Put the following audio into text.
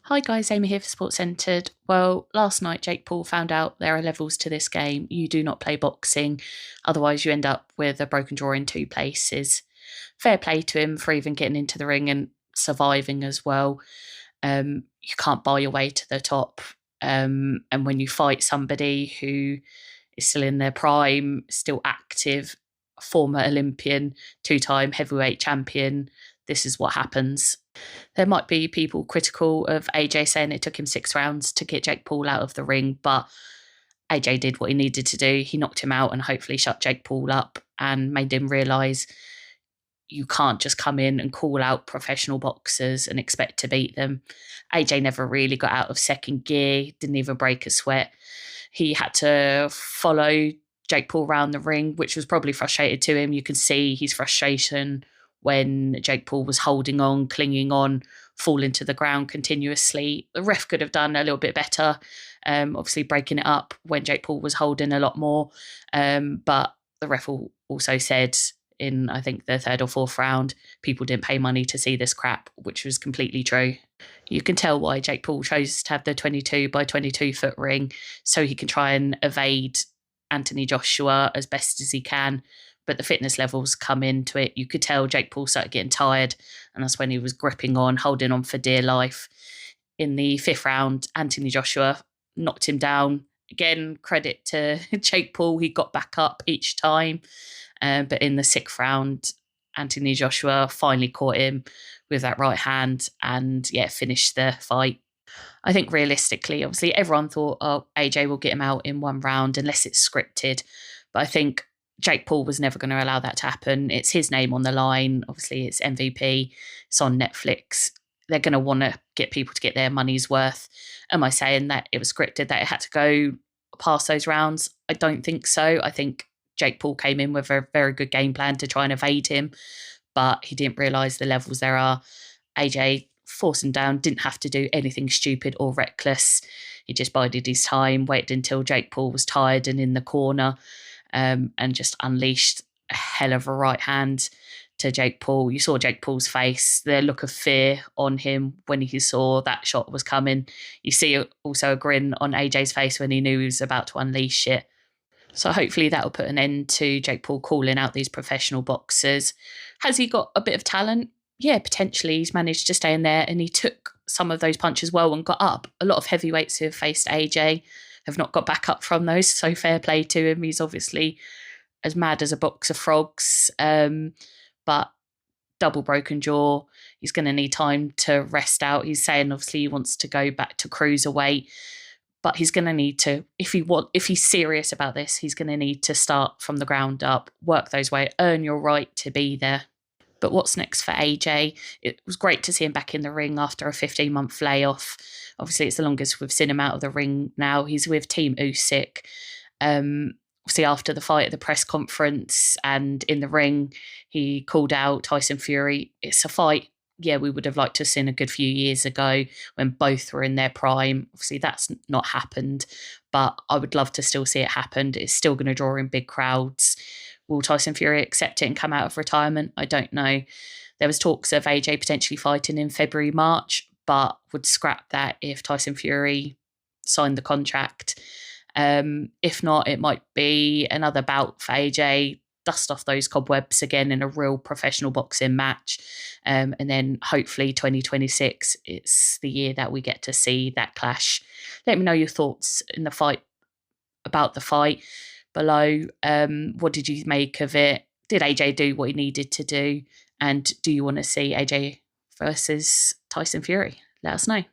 Hi guys, Amy here for Sports Centred. Well, last night Jake Paul found out there are levels to this game. You do not play boxing, otherwise you end up with a broken jaw in two places. Fair play to him for even getting into the ring and surviving as well. You can't buy your way to the top. And when you fight somebody who is still in their prime, still active, former Olympian, two-time heavyweight champion, this is what happens. There might be people critical of AJ saying it took him 6 rounds to get Jake Paul out of the ring, but AJ did what he needed to do. He knocked him out and hopefully shut Jake Paul up and made him realise you can't just come in and call out professional boxers and expect to beat them. AJ never really got out of second gear, didn't even break a sweat. He had to follow Jake Paul around the ring, which was probably frustrated to him. You can see his frustration when Jake Paul was holding on, clinging on, falling to the ground continuously. The ref could have done a little bit better, obviously breaking it up when Jake Paul was holding a lot more. But the ref also said in, I think, the third or fourth round, people didn't pay money to see this crap, which was completely true. You can tell why Jake Paul chose to have the 22 by 22 foot ring, so he can try and evade Anthony Joshua as best as he can. But the fitness levels come into it. You could tell Jake Paul started getting tired, and that's when he was gripping on, holding on for dear life. In the fifth round, Anthony Joshua knocked him down. Again, credit to Jake Paul, he got back up each time. But in the sixth round, Anthony Joshua finally caught him with that right hand and, finished the fight. I think realistically, obviously, everyone thought, AJ will get him out in one round unless it's scripted. But I think Jake Paul was never going to allow that to happen. It's his name on the line. Obviously, it's MVP. It's on Netflix. They're going to want to get people to get their money's worth. Am I saying that it was scripted, that it had to go past those rounds? I don't think so. I think Jake Paul came in with a very good game plan to try and evade him, but he didn't realise the levels there are. AJ forced him down, didn't have to do anything stupid or reckless. He just bided his time, waited until Jake Paul was tired and in the corner, and just unleashed a hell of a right hand to Jake Paul. You saw Jake Paul's face, the look of fear on him when he saw that shot was coming. You see also a grin on AJ's face when he knew he was about to unleash it. So hopefully that'll put an end to Jake Paul calling out these professional boxers. Has he got a bit of talent? Yeah, potentially. He's managed to stay in there and he took some of those punches well and got up. A lot of heavyweights who have faced AJ have not got back up from those, so fair play to him. He's obviously as mad as a box of frogs, but double broken jaw. He's going to need time to rest out. He's saying obviously he wants to go back to cruiserweight, but he's going to need to, if he's serious about this, he's going to need to start from the ground up, work those way, earn your right to be there. But what's next for AJ? It was great to see him back in the ring after a 15-month layoff. Obviously, it's the longest we've seen him out of the ring now. He's with Team Usyk. Obviously, after the fight at the press conference and in the ring, he called out Tyson Fury. It's a fight, we would have liked to have seen a good few years ago when both were in their prime. Obviously, that's not happened, but I would love to still see it happen. It's still going to draw in big crowds. Will Tyson Fury accept it and come out of retirement? I don't know. There was talks of AJ potentially fighting in February, March, but would scrap that if Tyson Fury signed the contract. If not, it might be another bout for AJ, dust off those cobwebs again in a real professional boxing match. And then hopefully 2026, it's the year that we get to see that clash. Let me know your thoughts about the fight below. What did you make of it? Did AJ do what he needed to do? And do you want to see AJ versus Tyson Fury? Let us know.